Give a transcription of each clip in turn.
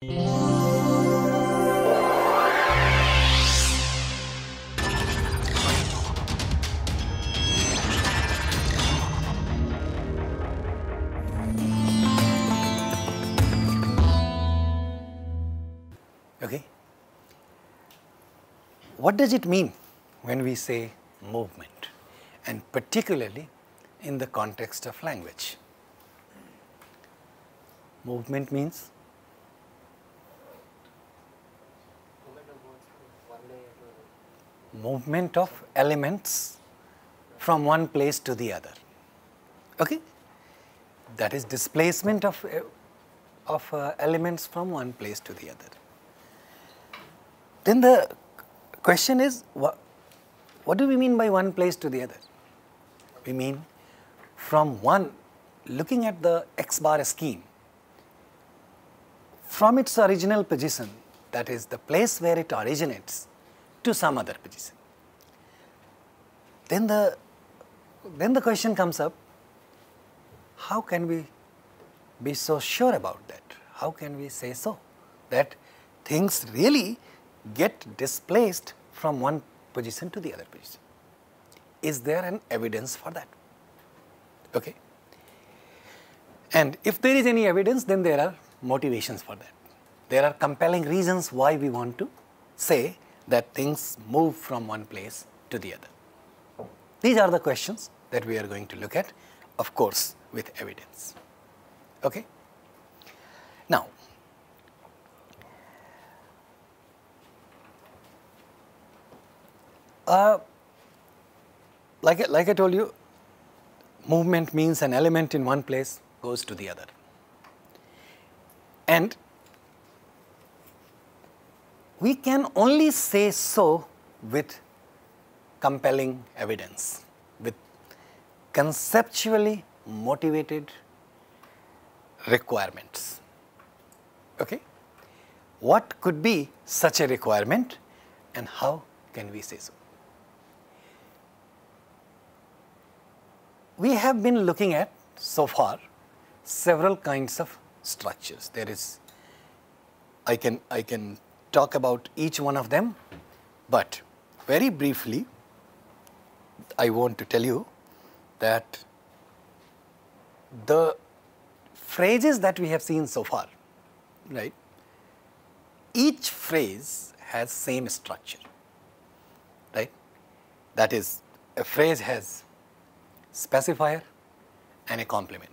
Okay. What does it mean when we say movement, and particularly in the context of language? Movement means movement of elements from one place to the other. Okay? That is displacement of elements from one place to the other. Then the question is, what do we mean by one place to the other? We mean from one, looking at the x bar scheme, from its original position, that is the place where it originates, to some other position. Then the question comes up, how can we be so sure about that? How can we say so, that things really get displaced from one position to the other position? Is there an evidence for that? Okay. And if there is any evidence, then there are motivations for that. There are compelling reasons why we want to say that things move from one place to the other. These are the questions that we are going to look at, of course, with evidence. Okay? Now, like I told you, movement means an element in one place goes to the other. And we can only say so with compelling evidence, with conceptually motivated requirements. Okay? What could be such a requirement, and how can we say so? We have been looking at, so far, several kinds of structures. There is, I can talk about each one of them, but very briefly, I want to tell you that the phrases that we have seen so far, right? Each phrase has same structure, right? That is, a phrase has specifier and a complement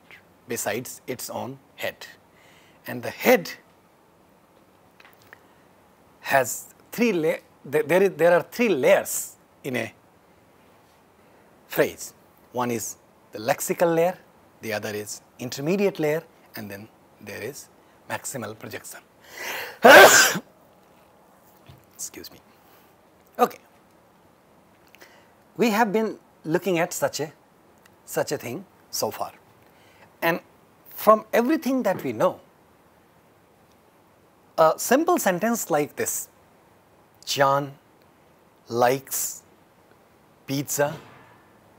besides its own head. And the head has there are three layers in a phrase. One is the lexical layer, the other is intermediate layer, and then there is maximal projection. Excuse me. Okay. We have been looking at such a thing so far. And from everything that we know, a simple sentence like this, John likes pizza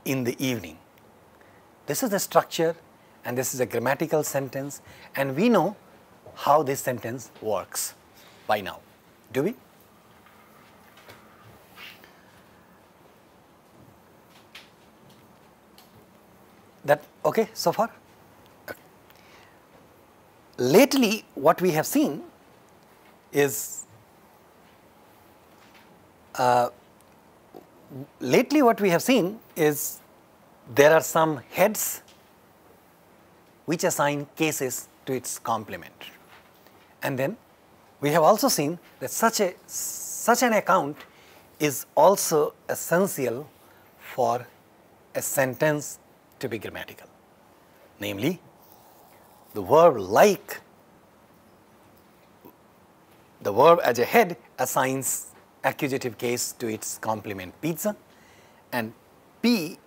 in the evening. This is the structure, and this is a grammatical sentence, and we know how this sentence works by now. Do we? That okay so far? Okay. Lately, what we have seen is there are some heads which assign cases to its complement, and then we have also seen that such an account is also essential for a sentence to be grammatical. Namely, the verb like, the verb as a head assigns accusative case to its complement pizza, and P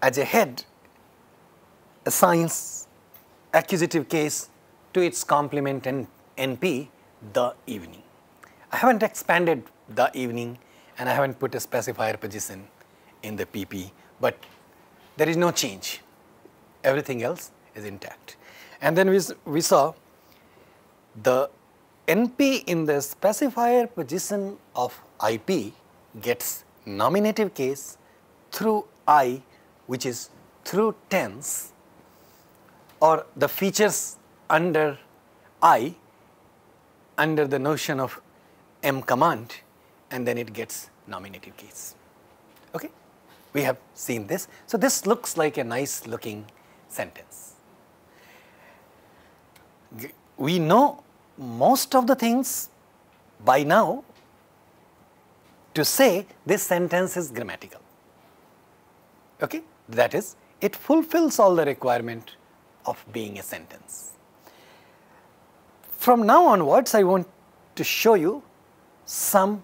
as a head assigns accusative case to its complement and NP, the evening. I haven't expanded the evening, and I haven't put a specifier position in the PP, but there is no change. Everything else is intact. And then we saw the NP in the specifier position of IP gets nominative case through I, which is through tens, or the features under I under the notion of M command, and then it gets nominative case. Okay? We have seen this. So, this looks like a nice looking sentence. We know most of the things by now to say this sentence is grammatical. Okay? That is, it fulfills all the requirement of being a sentence. From now onwards, I want to show you some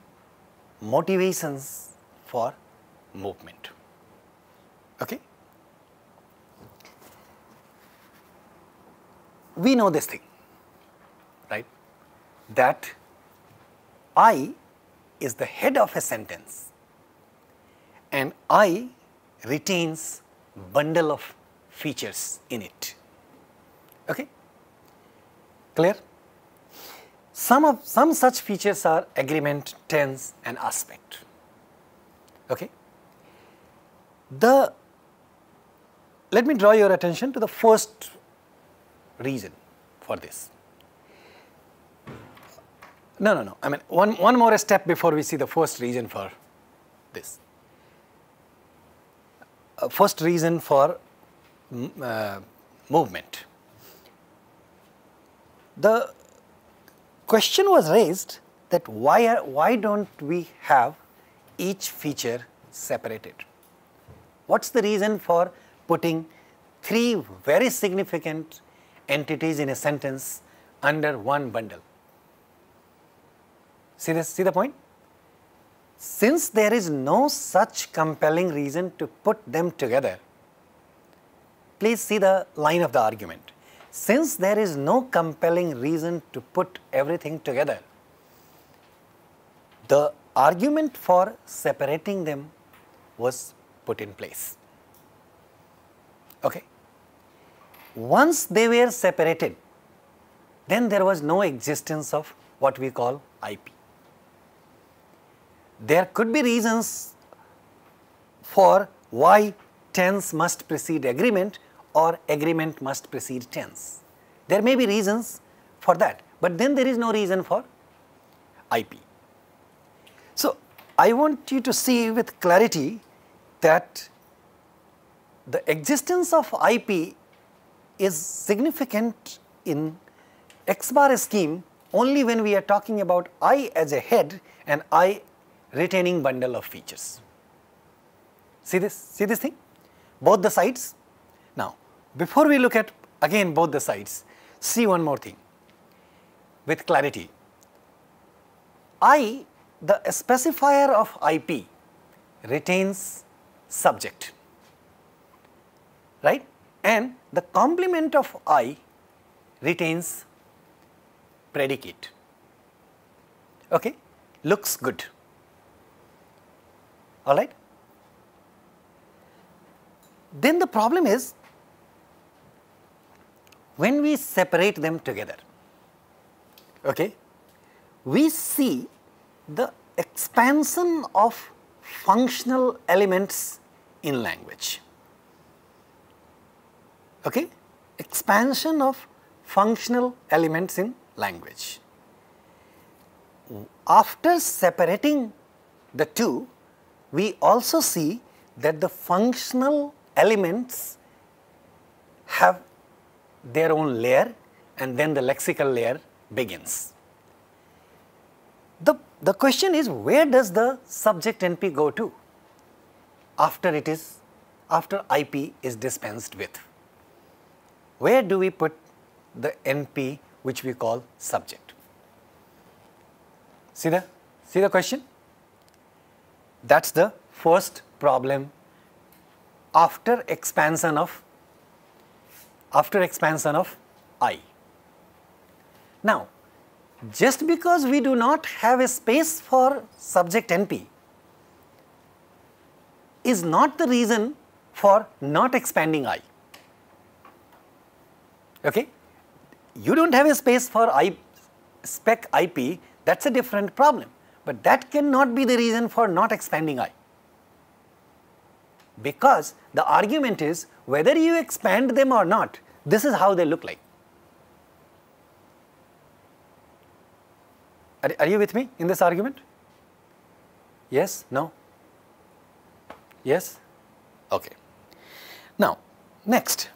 motivations for movement. Okay? We know this thing, right? That I is the head of a sentence and I retains bundle of features in it. Okay? Clear? Some such features are agreement, tense and aspect. Okay? Let me draw your attention to the first reason for this. No. I mean, one more step before we see the first reason for this. First reason for movement. The question was raised that why don't we have each feature separated? What's the reason for putting three very significant entities in a sentence under one bundle? See the point? Since there is no such compelling reason to put them together, please see the line of the argument. Since there is no compelling reason to put everything together, the argument for separating them was put in place. Okay. Once they were separated, then there was no existence of what we call IP. There could be reasons for why tense must precede agreement or agreement must precede tense. There may be reasons for that, but then there is no reason for IP. So, I want you to see with clarity that the existence of IP is significant in X bar scheme only when we are talking about I as a head and I retaining bundle of features. See this thing? Both the sides. Now, before we look at again both the sides, see one more thing with clarity. I, the specifier of IP, retains subject, right? And the complement of I retains predicate. Okay? Looks good. All right? Then the problem is when we separate them together, okay, we see the expansion of functional elements in language. Okay? Expansion of functional elements in language. After separating the two, we also see that the functional elements have their own layer and then the lexical layer begins. The question is, where does the subject NP go to after IP is dispensed with? Where do we put the NP which we call subject? See the question? That's the first problem after expansion of I. Now, just because we do not have a space for subject NP is not the reason for not expanding I. Okay? You don't have a space for I spec IP, that's a different problem. But that cannot be the reason for not expanding I. Because the argument is whether you expand them or not, this is how they look like. Are you with me in this argument? Yes? No? Yes? Okay. Now, next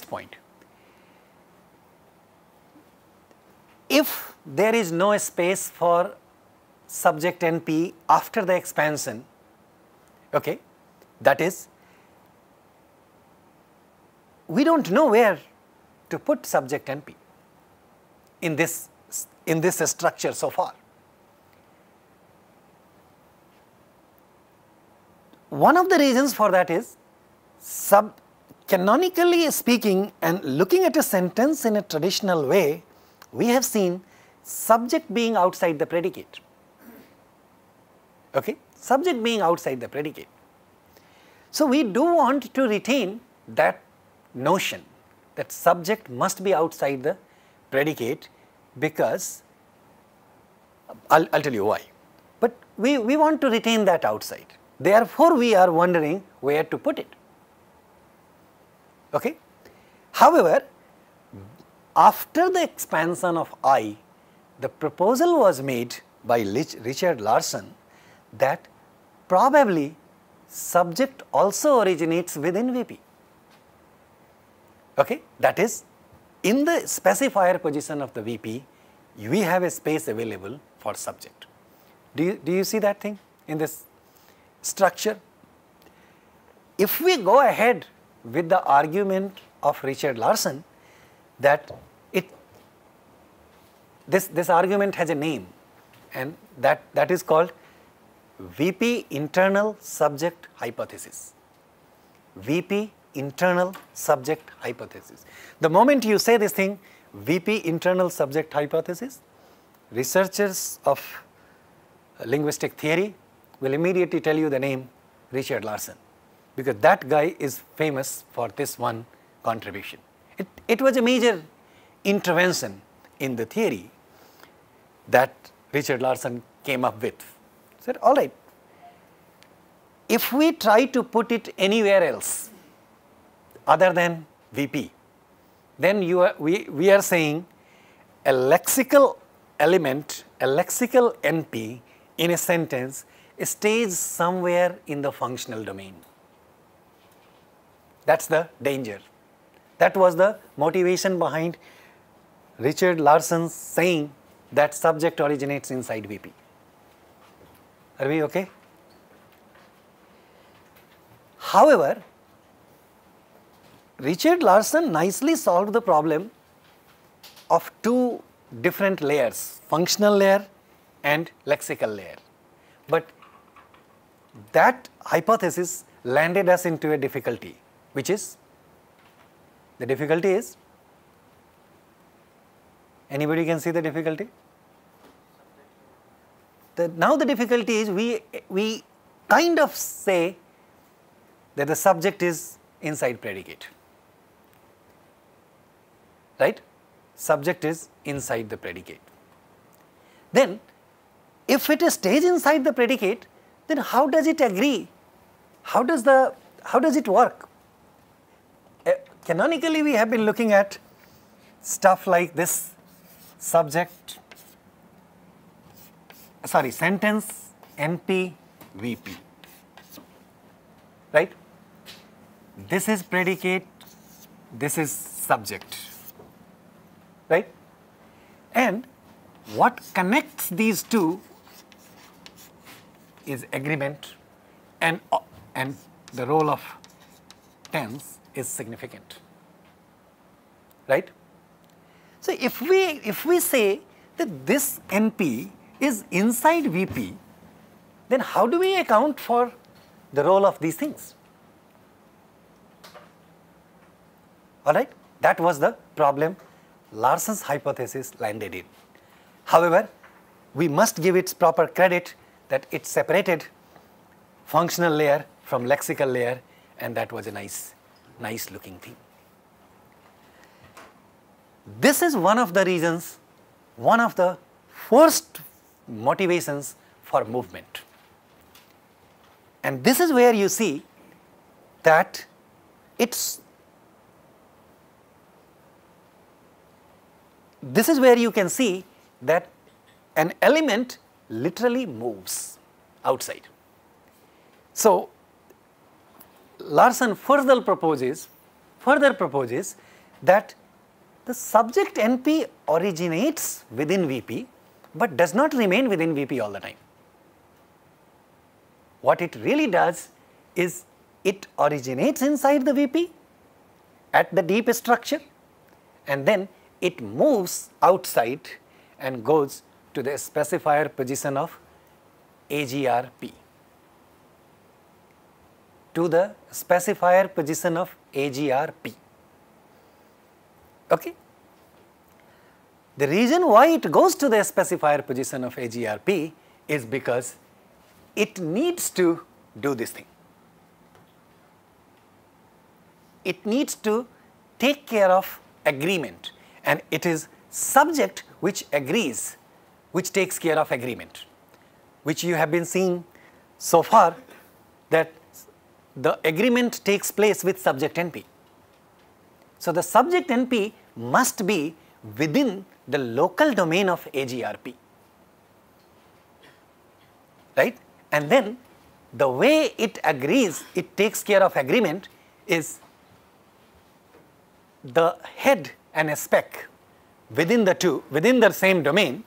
point. If there is no space for subject NP after the expansion, okay, that is, we don't know where to put subject NP in this structure so far. One of the reasons for that is, canonically speaking and looking at a sentence in a traditional way, we have seen subject being outside the predicate. Okay? Subject being outside the predicate. So we do want to retain that notion that subject must be outside the predicate, because I'll tell you why. But we want to retain that outside. Therefore, we are wondering where to put it. Okay? However, after the expansion of I, the proposal was made by Richard Larson that probably subject also originates within VP. Okay? That is, in the specifier position of the VP, we have a space available for subject. Do you see that thing in this structure? If we go ahead with the argument of Richard Larson, that this argument has a name, and that is called VP internal subject hypothesis. VP internal subject hypothesis. The moment you say this thing, VP internal subject hypothesis, researchers of linguistic theory will immediately tell you the name Richard Larson, because that guy is famous for this one contribution. It was a major intervention in the theory that Richard Larson came up with. He said, all right, if we try to put it anywhere else other than VP, then we are saying a lexical element, a lexical NP in a sentence stays somewhere in the functional domain. That's the danger. That was the motivation behind Richard Larson's saying that subject originates inside VP. Are we okay? However, Richard Larson nicely solved the problem of two different layers, functional layer and lexical layer. But that hypothesis landed us into a difficulty, which is, the difficulty is, anybody can see the difficulty? Now the difficulty is, we kind of say that the subject is inside predicate, right? Subject is inside the predicate. Then, if it stays inside the predicate, then how does it agree? How does it work? Canonically, we have been looking at stuff like this: sentence NP VP, right? This is predicate, this is subject, right? And what connects these two is agreement, and the role of tense is significant, right? So if we say that this NP is inside VP, then how do we account for the role of these things? All right, that was the problem Larson's hypothesis landed in. However, we must give its proper credit that it separated functional layer from lexical layer, and that was a nice looking thing. This is one of the reasons one of the first motivations for movement. And this is where you see that this is where you can see that an element literally moves outside. So, Larson further proposes that the subject NP originates within VP, but does not remain within VP all the time. What it really does is it originates inside the VP at the deep structure, and then it moves outside and goes to the specifier position of AGRP. To the specifier position of AGRP. Okay? The reason why it goes to the specifier position of AGRP is because it needs to do this thing. It needs to take care of agreement, and it is subject which agrees, which takes care of agreement, which you have been seeing so far, that the agreement takes place with subject NP. So, the subject NP must be within the local domain of AGRP, right? And then the way it agrees, it takes care of agreement is the head and a spec within the same domain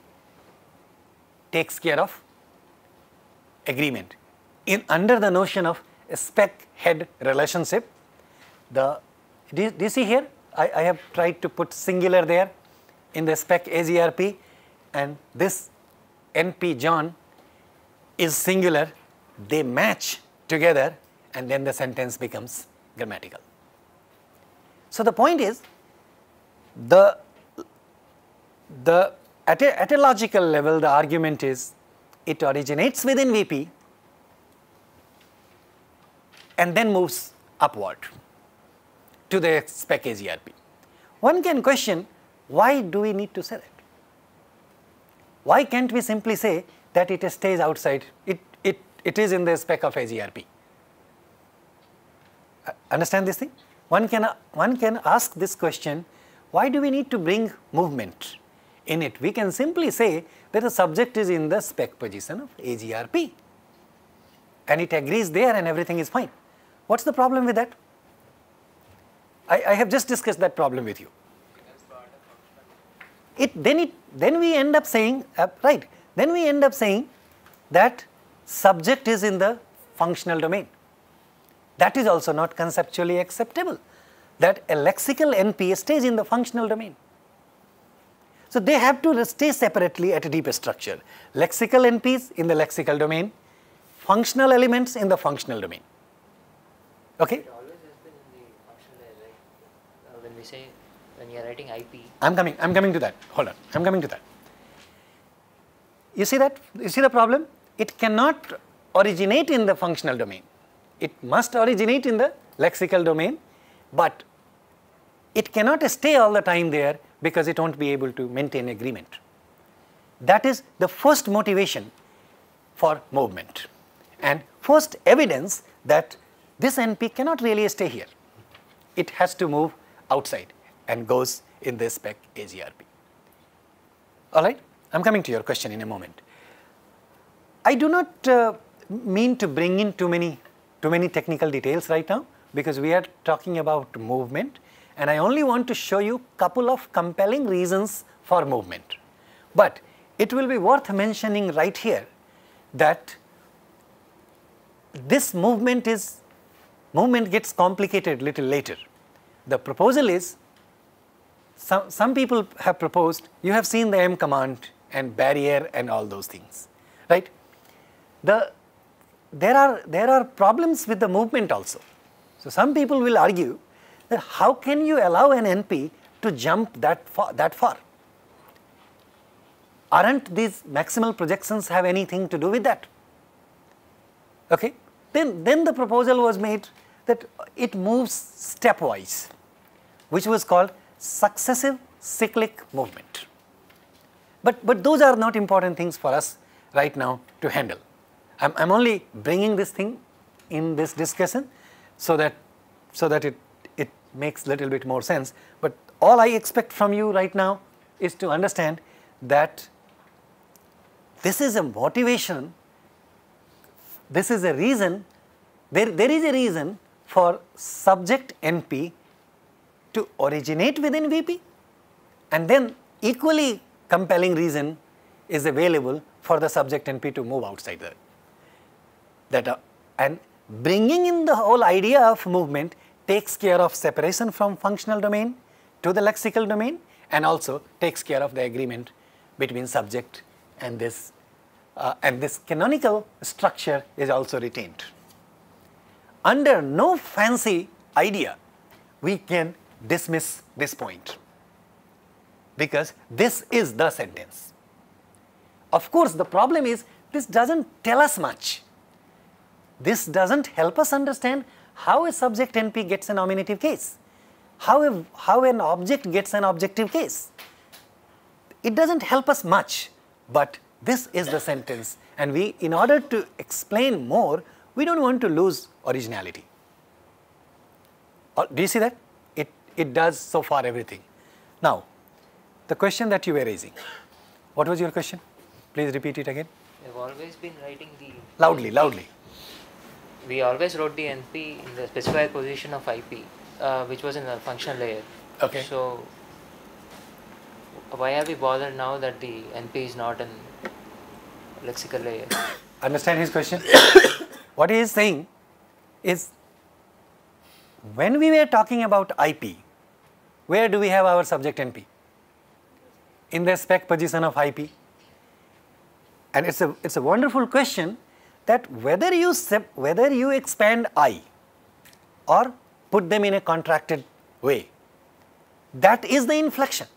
takes care of agreement under the notion of a spec head relationship. Do you see here? I have tried to put singular there in the spec AGRP, and this NP John is singular. They match together, and then the sentence becomes grammatical. So, the point is, at a logical level, the argument is it originates within VP and then moves upward to the spec AGRP. One can question, why do we need to say that? Why can't we simply say that it stays outside, it is in the spec of AGRP? Understand this thing? One can ask this question, why do we need to bring movement in it? We can simply say that the subject is in the spec position of AGRP, and it agrees there and everything is fine. What's the problem with that? I have just discussed that problem with you. Then we end up saying, right, then we end up saying that subject is in the functional domain. That is also not conceptually acceptable, that a lexical NP stays in the functional domain. So, they have to stay separately at a deeper structure. Lexical NPs in the lexical domain, functional elements in the functional domain. Okay? It always has been in the functional layer, right? When we say, when you are writing IP. I'm coming to that. Hold on, I'm coming to that. You see that? You see the problem? It cannot originate in the functional domain. It must originate in the lexical domain, but it cannot stay all the time there because it won't be able to maintain agreement. That is the first motivation for movement, and first evidence that this NP cannot really stay here. It has to move outside and goes in the spec AGRP. All right, I'm coming to your question in a moment. I do not mean to bring in too many technical details right now, because we are talking about movement, and I only want to show you couple of compelling reasons for movement. But it will be worth mentioning right here that this movement gets complicated little later. The proposal is, some people have proposed, you have seen the M command and barrier and all those things, right? There are problems with the movement also. So, some people will argue that how can you allow an NP to jump that far? Aren't these maximal projections have anything to do with that? Okay? Then the proposal was made that it moves stepwise, which was called successive cyclic movement. But those are not important things for us right now to handle. I'm only bringing this thing in this discussion so that it makes little bit more sense. But all I expect from you right now is to understand that this is a motivation, this is a reason, there is a reason for subject NP to originate within VP, and then equally compelling reason is available for the subject NP to move outside that. And bringing in the whole idea of movement takes care of separation from functional domain to the lexical domain, and also takes care of the agreement between subject and this canonical structure is also retained. Under no fancy idea we can dismiss this point, because this is the sentence. Of course, the problem is this doesn't tell us much. This doesn't help us understand how a subject NP gets a nominative case, how an object gets an objective case. It doesn't help us much, but this is the sentence, and we, in order to explain more, we don't want to lose originality. Do you see that? It does so far everything. Now, the question that you were raising, what was your question? Please repeat it again. We've always been writing the... Loudly. We always wrote the NP in the specified position of IP, which was in the functional layer. Okay. So, why are we bothered now that the NP is not in lexical layer? Understand his question? What he is saying is, when we were talking about IP, where do we have our subject NP? In the spec position of IP. And it's a wonderful question, that whether you expand I or put them in a contracted way, that is the inflection,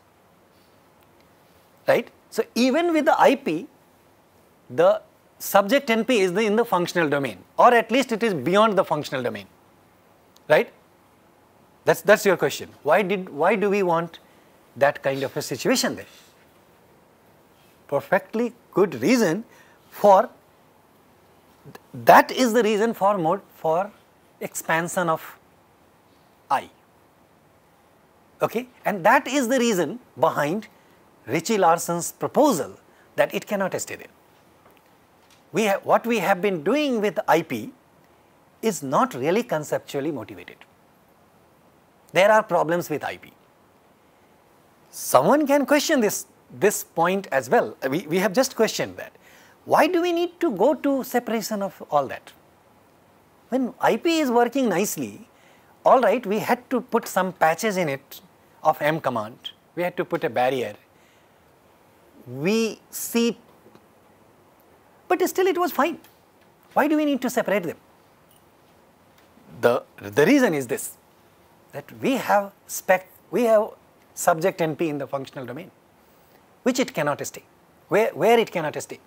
right? So even with the IP, the subject NP is in the functional domain, or at least it is beyond the functional domain, right? That's your question. Why do we want that kind of a situation there? Perfectly good reason for, that is the reason for expansion of I. Okay, and that is the reason behind Ritchie-Larson's proposal that it cannot stay there. What we have been doing with IP is not really conceptually motivated. There are problems with IP. Someone can question this point as well. We have just questioned that. Why do we need to go to separation of all that? When IP is working nicely, all right, we had to put some patches in it of M command. We had to put a barrier. We see, but still it was fine. Why do we need to separate them? The reason is this, that we have subject NP in the functional domain, which it cannot stay, where it cannot stay.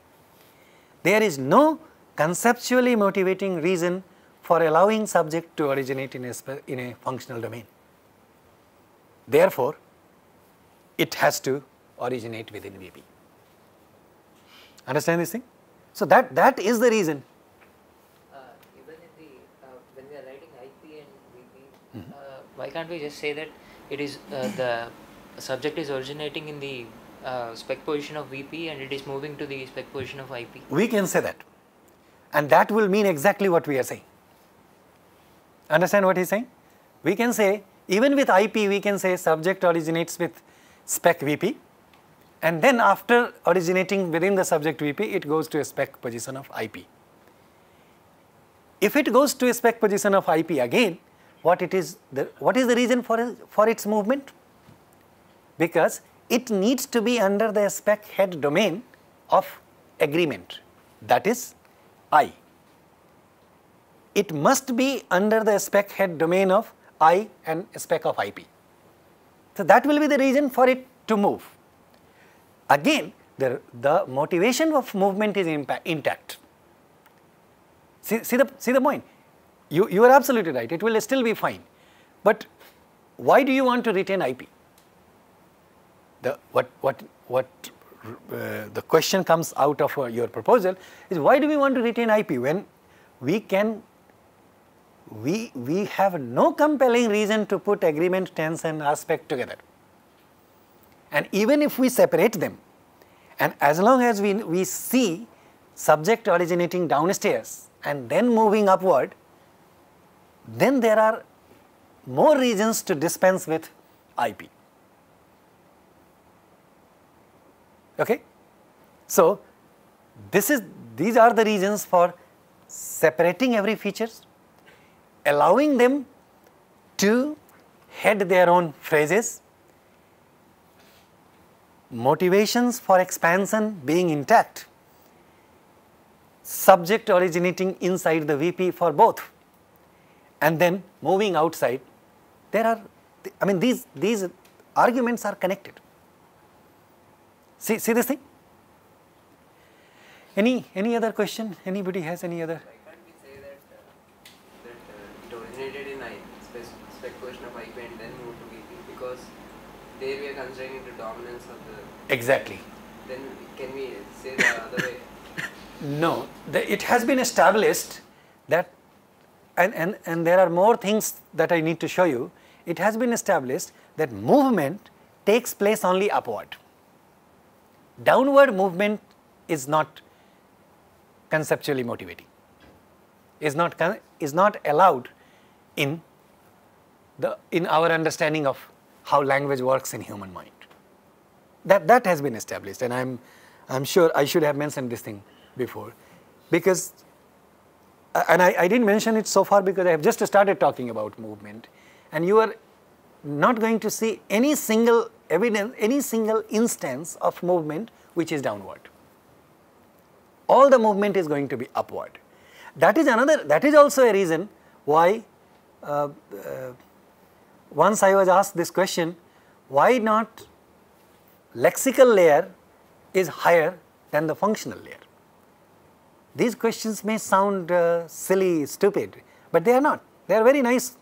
There is no conceptually motivating reason for allowing subject to originate in a functional domain. Therefore, it has to originate within VP. Understand this thing? So that is the reason. Even in the when we are writing IP and VP, why can't we just say that it is the subject is originating in the spec position of VP and it is moving to the spec position of IP? We can say that, and that will mean exactly what we are saying. Understand what he is saying? We can say, even with IP, we can say subject originates with spec VP, and then after originating within the subject VP, it goes to a spec position of IP. If it goes to a spec position of IP again, what is the reason for its movement? Because it needs to be under the spec head domain of agreement, that is I. It must be under the spec head domain of I and spec of IP. So that will be the reason for it to move. Again, the motivation of movement is intact. See the point. You are absolutely right. It will still be fine. But why do you want to retain IP? What the question comes out of your proposal is, why do we want to retain IP when we have no compelling reason to put agreement, tense and aspect together. And even if we separate them, and as long as we see subject originating downstairs and then moving upward, then there are more reasons to dispense with IP. Okay? So, these are the reasons for separating every features, allowing them to head their own phrases, motivations for expansion being intact, subject originating inside the VP for both, and then moving outside. There are, I mean, these arguments are connected. See this thing? Any other question? Anybody has any other? Why can't we say that it originated in spec portion of IP and then moved to VP, because there we are considering the dominance of the. Exactly. Then can we say the other way? No, it has been established that, and there are more things that I need to show you. It has been established that movement takes place only upward. Downward movement is not conceptually motivating, is not allowed in our understanding of how language works in human mind. That has been established, and I'm sure I should have mentioned this thing before, because, and I didn't mention it so far because I have just started talking about movement, and you are not going to see any single evidence, any single instance of movement which is downward. All the movement is going to be upward. That is also a reason why once I was asked this question, why not lexical layer is higher than the functional layer. These questions may sound silly, stupid, but they are not. They are very nice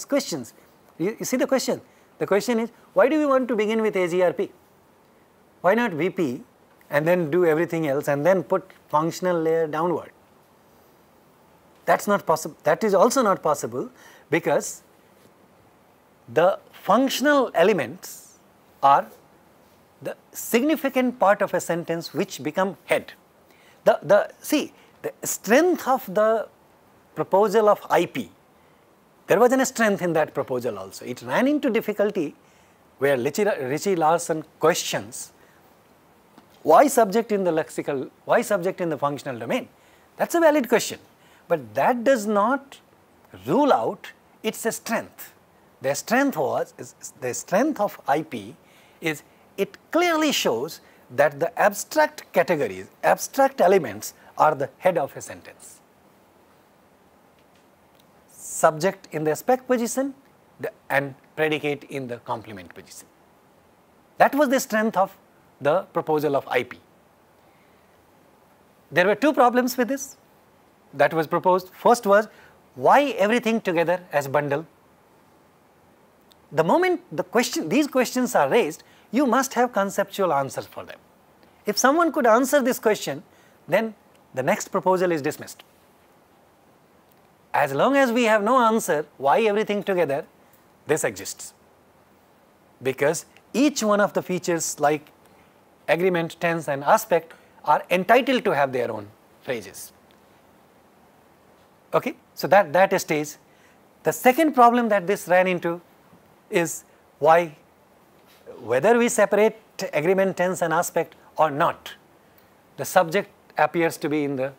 questions. You see the question? The question is, why do we want to begin with AGRP? Why not VP and then do everything else and then put functional layer downward? That's not possible. That is also not possible because the functional elements are the significant part of a sentence which become head. See, the strength of the proposal of IP, there was a strength in that proposal also. It ran into difficulty where Richie Larson questions, why subject in the lexical, why subject in the functional domain? That's a valid question, but that does not rule out its strength. The strength of IP is it clearly shows that the abstract categories, abstract elements are the head of a sentence. Subject in the spec position and predicate in the complement position. That was the strength of the proposal of IP. There were two problems with this that was proposed. First was, why everything together as bundle? The moment these questions are raised, you must have conceptual answers for them. If someone could answer this question, then the next proposal is dismissed. As long as we have no answer, why everything together, this exists. Because each one of the features like agreement, tense and aspect are entitled to have their own phrases. Okay? So that stays. The second problem that this ran into is why, whether we separate agreement, tense and aspect or not, the subject appears to be in the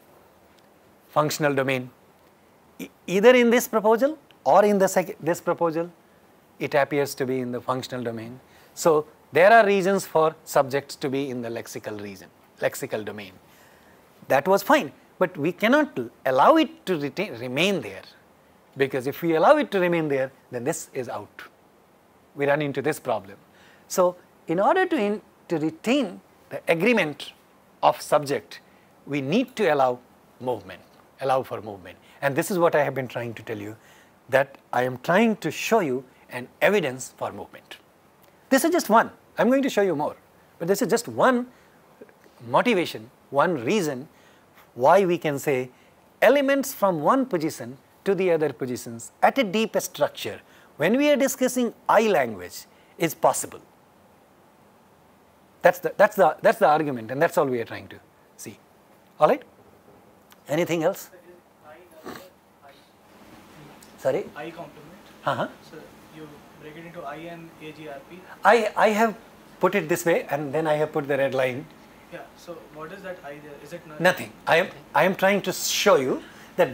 functional domain. Either in this proposal or in this proposal, it appears to be in the functional domain. So there are reasons for subjects to be in the lexical domain. That was fine, but we cannot allow it to remain there, because if we allow it to remain there, then this is out. We run into this problem. So in order to retain the agreement of subject, we need to allow for movement. And this is what I have been trying to tell you, that I am trying to show you an evidence for movement. This is just one. I am going to show you more, but this is just one motivation, one reason why we can say elements from one position to the other positions at a deep structure when we are discussing I language is possible. That's the argument, and that's all we are trying to see. All right? Anything else? Sorry? I complement. So you break it into I and AGRP. I have put it this way, and then I have put the red line. Yeah. So what is that I there? Is it Nothing. I am trying to show you that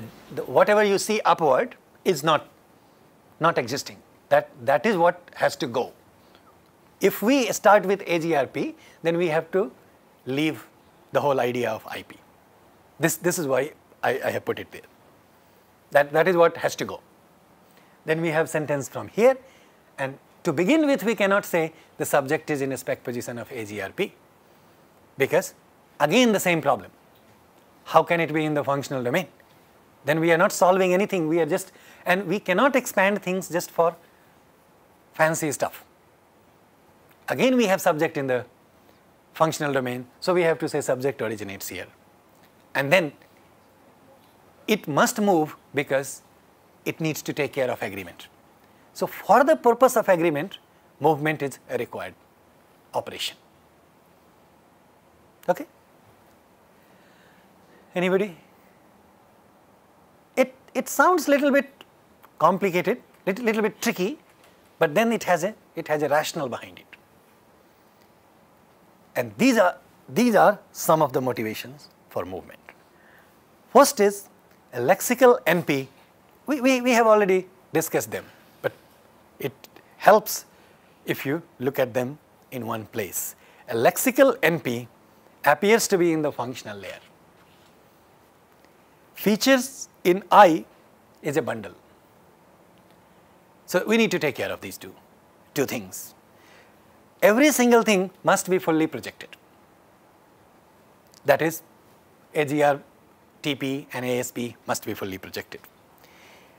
whatever you see upward is not existing. That is what has to go. If we start with AGRP, then we have to leave the whole idea of IP. This is why I have put it there. That is what has to go. Then we have sentence from here, and to begin with, we cannot say the subject is in a spec position of AGRP, because again the same problem. How can it be in the functional domain? Then we are not solving anything. We are just, and we cannot expand things just for fancy stuff. Again, we have subject in the functional domain, so we have to say subject originates here, and then it must move because it needs to take care of agreement. So for the purpose of agreement, movement is a required operation. Okay? Anybody? It sounds little bit complicated, little bit tricky, but then it has a rationale behind it. And these are some of the motivations for movement. First is a lexical NP. We have already discussed them, but it helps if you look at them in one place. A lexical NP appears to be in the functional layer. Features in I is a bundle. So we need to take care of these two things. Every single thing must be fully projected. That is, AGR, TP and ASP must be fully projected.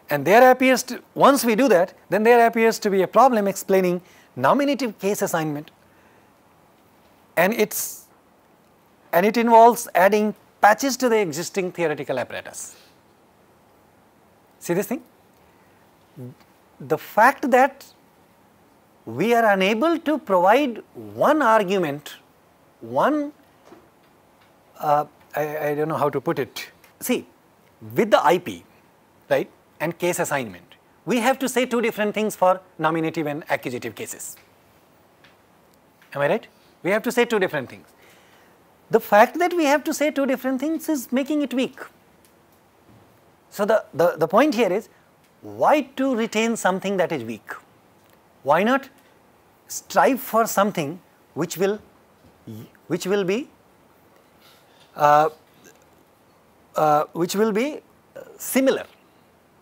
And there appears to, once we do that, then there appears to be a problem explaining nominative case assignment, and it involves adding patches to the existing theoretical apparatus. See this thing? The fact that we are unable to provide one argument, I don't know how to put it. See, with the IP, right, and case assignment, we have to say two different things for nominative and accusative cases. Am I right? We have to say two different things. The fact that we have to say two different things is making it weak. So the point here is, why to retain something that is weak? Why not strive for something which will be similar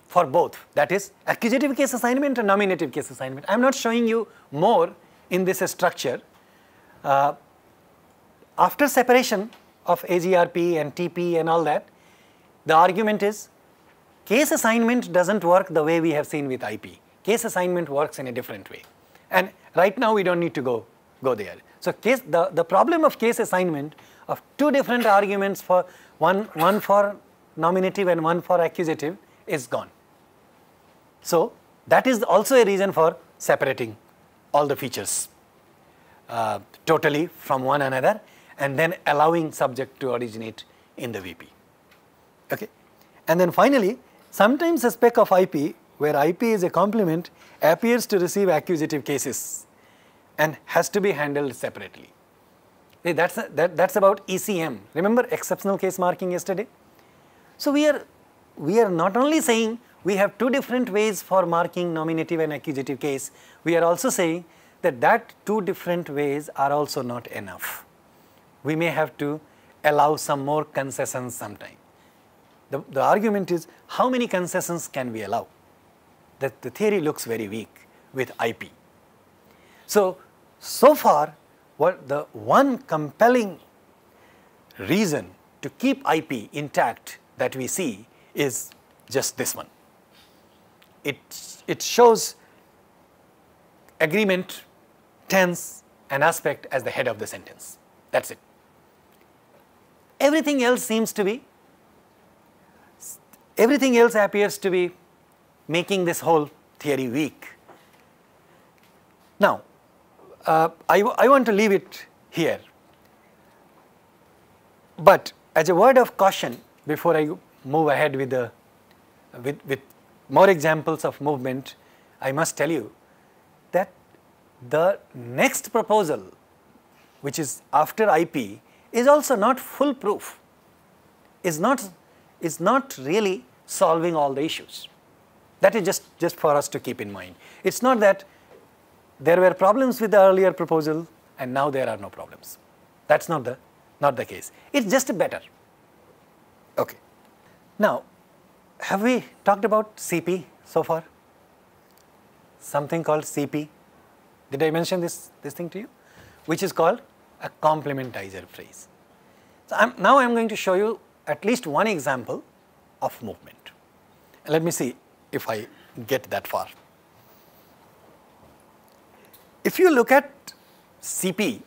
for both, that is accusative case assignment and nominative case assignment. I am not showing you more in this structure. After separation of AGRP and TP and all that, the argument is case assignment doesn't work the way we have seen with IP. Case assignment works in a different way, and right now we don't need to go there. So the problem of case assignment of two different arguments, for one for nominative and one for accusative, is gone. So that is also a reason for separating all the features totally from one another, and then allowing subject to originate in the VP. Okay, and then finally, sometimes a spec of IP where IP is a complement appears to receive accusative cases and has to be handled separately. That's about ECM. Remember exceptional case marking yesterday? So we are not only saying we have two different ways for marking nominative and accusative case, we are also saying that two different ways are also not enough. We may have to allow some more concessions sometime. The argument is, how many concessions can we allow? That the theory looks very weak with IP. So far, what the one compelling reason to keep IP intact that we see is just this one. It shows agreement, tense and aspect as the head of the sentence. That's it. everything else seems to be, everything else appears to be making this whole theory weak. Now, I want to leave it here, but as a word of caution before I move ahead with the with more examples of movement, I must tell you that the next proposal, which is after IP, is also not foolproof, is not really solving all the issues. That is just for us to keep in mind. It's not that there were problems with the earlier proposal and now there are no problems. That's not the case. It's just better. Okay. Now, have we talked about CP so far? Something called CP. Did I mention this thing to you? Which is called a complementizer phrase. So now I'm going to show you at least one example of movement. Let me see if I get that far. If you look at CP,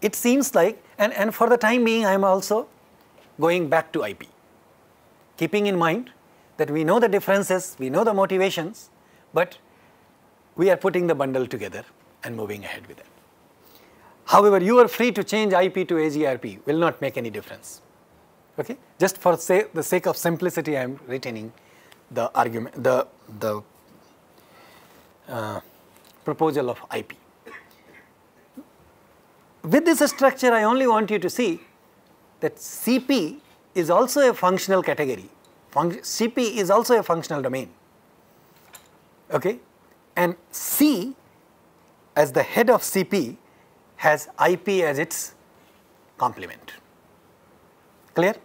it seems like, and for the time being I am also going back to IP, keeping in mind that we know the differences, we know the motivations, but we are putting the bundle together and moving ahead with it. However, you are free to change IP to AGRP, will not make any difference. Okay? Just for the sake of simplicity, I am retaining the argument, the proposal of IP. With this structure, I only want you to see that CP is also a functional category. CP is also a functional domain. Okay? And C, as the head of CP, has IP as its complement. Clear?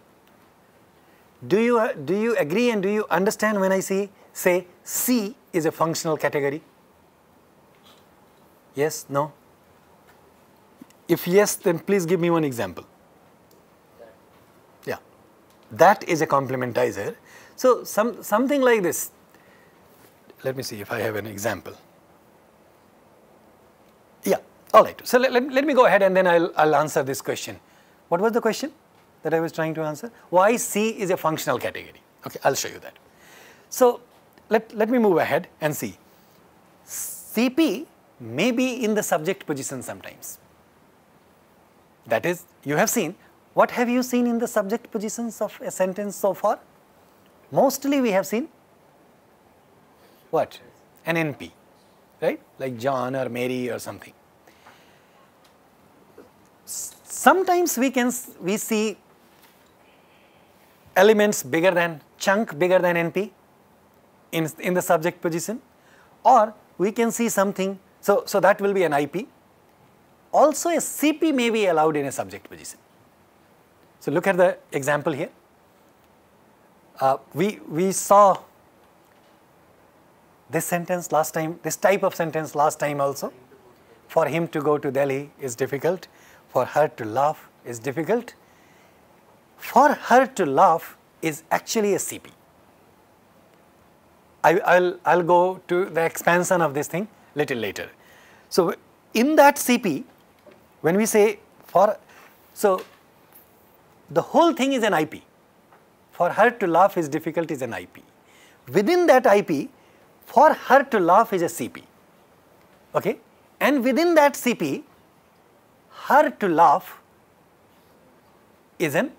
Do you agree and do you understand when I say C is a functional category? Yes? No? If yes, then please give me one example. Yeah, that is a complementizer. So something like this. Let me see if I have an example. Yeah, all right. So let me go ahead and then I'll answer this question. What was the question that I was trying to answer? Why C is a functional category? Okay, I'll show you that. So let me move ahead and see. CP may be in the subject position sometimes. That is, you have seen, what have you seen in the subject positions of a sentence so far? Mostly we have seen what? An NP, right? Like John or Mary or something. Sometimes we see elements bigger than, chunk bigger than NP in the subject position, or we can see something, so that will be an IP. Also a CP may be allowed in a subject position. So look at the example here. We saw this sentence last time, this type of sentence last time also. For him to go to Delhi is difficult. For her to laugh is difficult. For her to laugh is actually a CP. I'll go to the expansion of this thing little later. So in that CP, when we say so the whole thing is an IP. For her to laugh is difficult is an IP. Within that IP, for her to laugh is a CP. Okay? And within that CP, her to laugh is an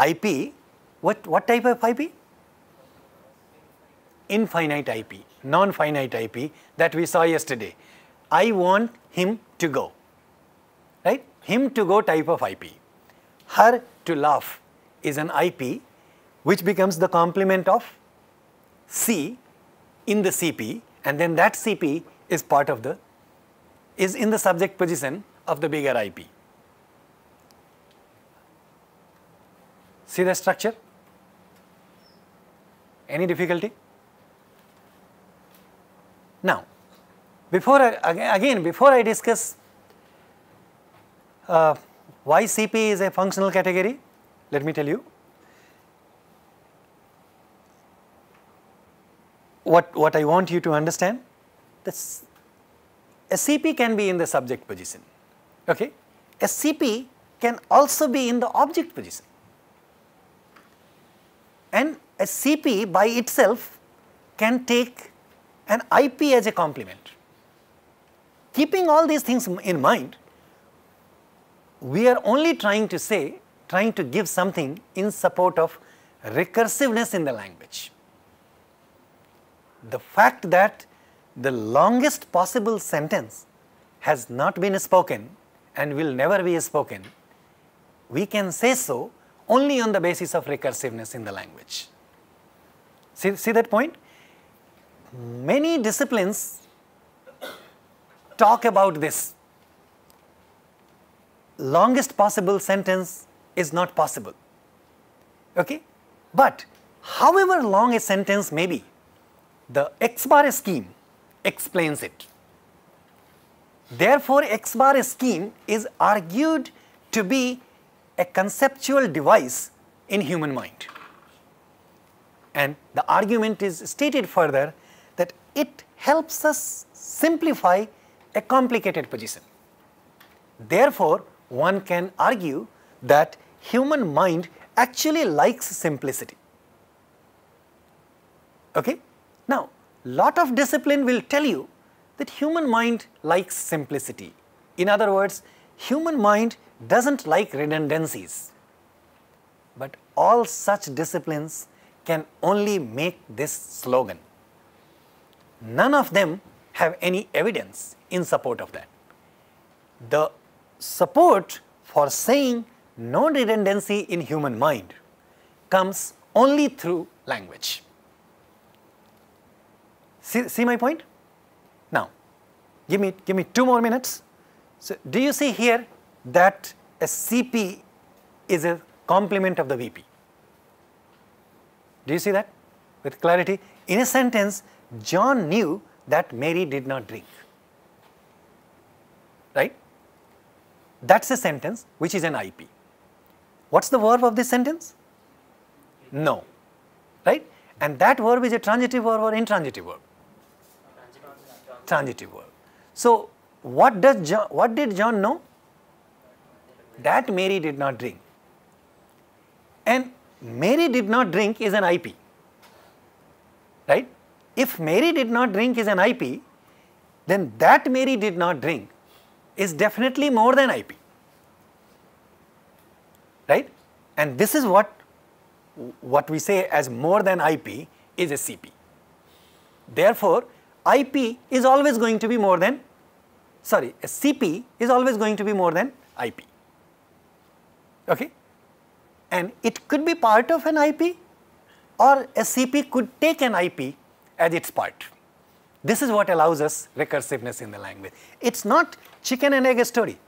IP. What type of IP? Infinite IP, non-finite IP that we saw yesterday. I want him to go, right? Him to go type of IP. Her to laugh is an IP which becomes the complement of C in the CP, and then that CP is part of is in the subject position of the bigger IP. See the structure? Any difficulty? Now, before I discuss why CP is a functional category, let me tell you what I want you to understand. A CP can be in the subject position. Okay? A CP can also be in the object position. And a CP by itself can take an IP as a complement. Keeping all these things in mind, we are only trying to give something in support of recursiveness in the language. The fact that the longest possible sentence has not been spoken and will never be spoken, we can say so only on the basis of recursiveness in the language. See that point? Many disciplines talk about this. Longest possible sentence is not possible. Okay? But however long a sentence may be, the X bar scheme explains it. Therefore, X bar scheme is argued to be a conceptual device in human mind. And the argument is stated further that it helps us simplify a complicated position. Therefore, one can argue that human mind actually likes simplicity. Okay? Now, lot of discipline will tell you that human mind likes simplicity. In other words, human mind doesn't like redundancies. But all such disciplines can only make this slogan. None of them have any evidence in support of that. The support for saying no redundancy in human mind comes only through language. See my point? Now, give me 2 more minutes. So, do you see here that a CP is a complement of the VP? Do you see that with clarity? In a sentence, John knew that Mary did not drink. Right? That's a sentence which is an IP. What's the verb of this sentence? No. Right? And that verb is a transitive verb or intransitive verb? Transitive verb. So, what did John know? That Mary did not drink. And Mary did not drink is an IP. Right? If Mary did not drink is an IP, then that Mary did not drink is definitely more than IP. Right? And this is what we say as more than IP is a CP. Therefore, IP is always going to be more than, a CP is always going to be more than IP. Okay? And it could be part of an IP, or a CP could take an IP as its part. This is what allows us recursiveness in the language. It's not chicken and egg story.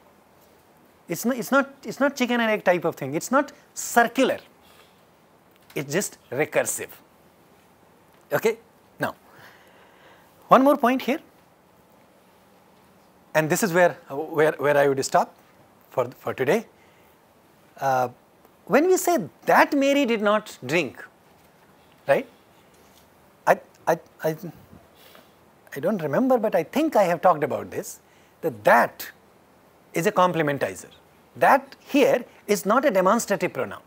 It's not chicken and egg type of thing. It's not circular. It's just recursive. Okay? Now, one more point here, and this is where I would stop for today. When we say that Mary did not drink, right? I don't remember, but I think I have talked about this, that is a complementizer. That here is not a demonstrative pronoun,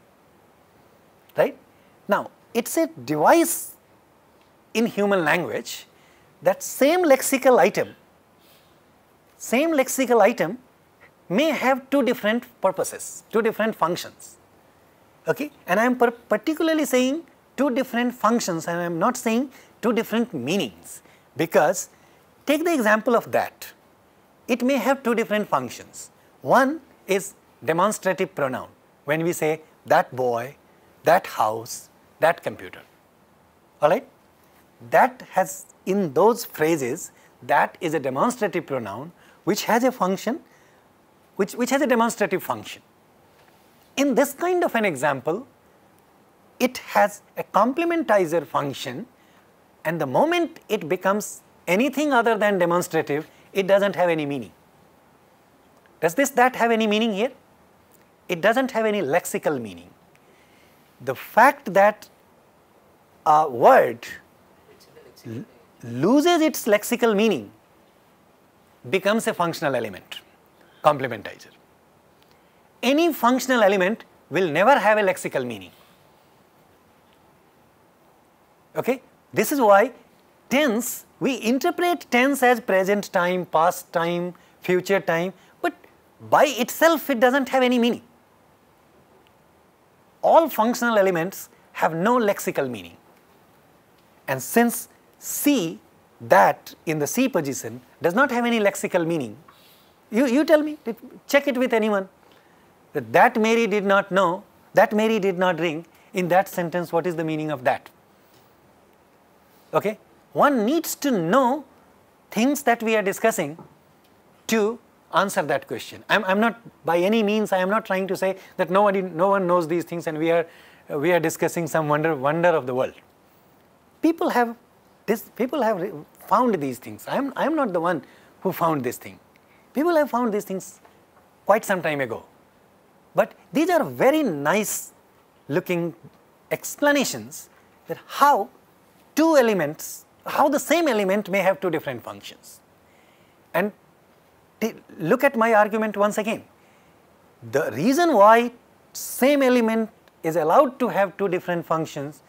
right? Now, it's a device in human language. That same lexical item may have 2 different purposes, 2 different functions. Okay? And I am particularly saying 2 different functions, and I am not saying 2 different meanings, because take the example of that. It may have 2 different functions. One is demonstrative pronoun, when we say that boy, that house, that computer. All right? That has, in those phrases, that is a demonstrative pronoun which has a function, which has a demonstrative function. In this kind of an example, it has a complementizer function, and the moment it becomes anything other than demonstrative, it doesn't have any meaning. Does that have any meaning here? It doesn't have any lexical meaning. The fact that a word loses its lexical meaning becomes a functional element, complementizer. any functional element will never have a lexical meaning. Okay? This is why tense, we interpret tense as present time, past time, future time, but by itself it does not have any meaning. All functional elements have no lexical meaning. And since see, that in the C position does not have any lexical meaning, you tell me, check it with anyone, that Mary did not know, that Mary did not ring, in that sentence what is the meaning of that? Okay? One needs to know things that we are discussing to answer that question. I'm not, by any means, I am not trying to say that no one knows these things and we are discussing some wonder of the world. People have found these things. I am not the one who found this thing. People have found these things quite some time ago. But these are very nice looking explanations that how two elements, how the same element may have two different functions. And look at my argument once again. The reason why same element is allowed to have two different functions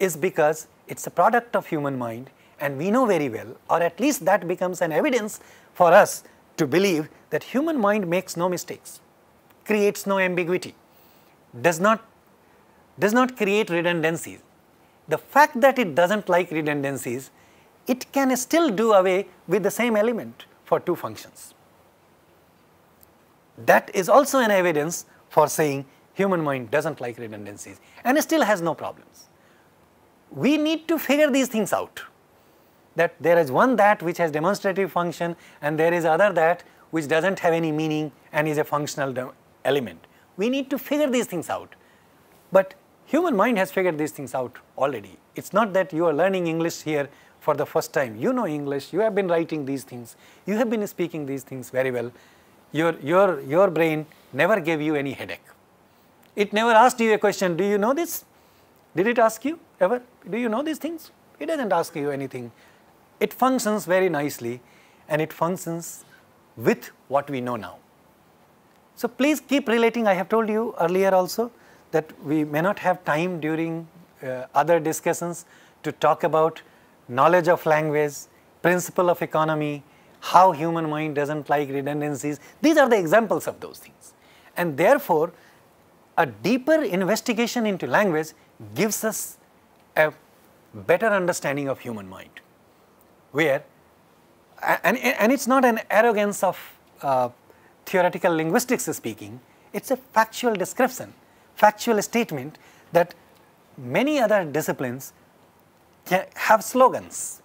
is because it's a product of human mind, and we know very well, or at least that becomes an evidence for us to believe that human mind makes no mistakes, creates no ambiguity, does not create redundancies. The fact that it does not like redundancies, it can still do away with the same element for two functions. That is also an evidence for saying human mind does not like redundancies and still has no problems. We need to figure these things out, that there is one that which has demonstrative function and there is other that which does not have any meaning and is a functional element. We need to figure these things out, but human mind has figured these things out already. It's not that you are learning English here for the first time. You know English, you have been writing these things, you have been speaking these things very well. Your brain never gave you any headache. It never asked you a question, do you know this? Did it ask you ever? Do you know these things? It doesn't ask you anything. It functions very nicely and it functions with what we know now. So please keep relating. I have told you earlier also that we may not have time during other discussions to talk about knowledge of language, principle of economy, how human mind doesn't like redundancies. These are the examples of those things. And therefore, a deeper investigation into language gives us a better understanding of human mind, where, and it's not an arrogance of theoretical linguistics speaking, it's a factual description, factual statement that many other disciplines can have slogans,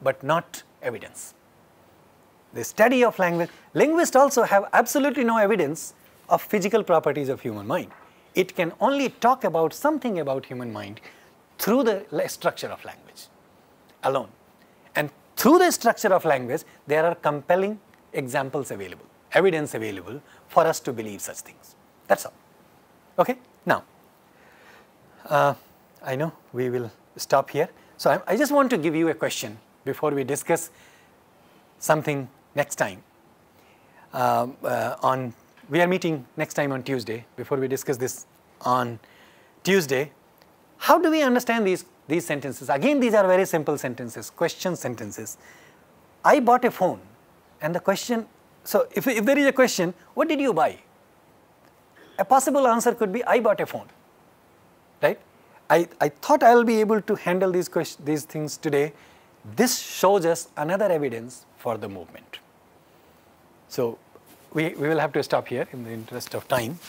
but not evidence. The study of language, linguists also have absolutely no evidence of physical properties of human mind. It can only talk about something about human mind through the structure of language alone. And through the structure of language, there are compelling examples available, evidence available for us to believe such things. That's all. Okay? Now, I know we will stop here. So I just want to give you a question before we discuss something next time. We are meeting next time on Tuesday. Before we discuss this on Tuesday, how do we understand these sentences? Again, these are very simple sentences, question sentences. I bought a phone, and the question, so if there is a question, what did you buy? A possible answer could be, I bought a phone, right? I thought I will be able to handle these things today. This shows us another evidence for the movement. So we will have to stop here in the interest of time.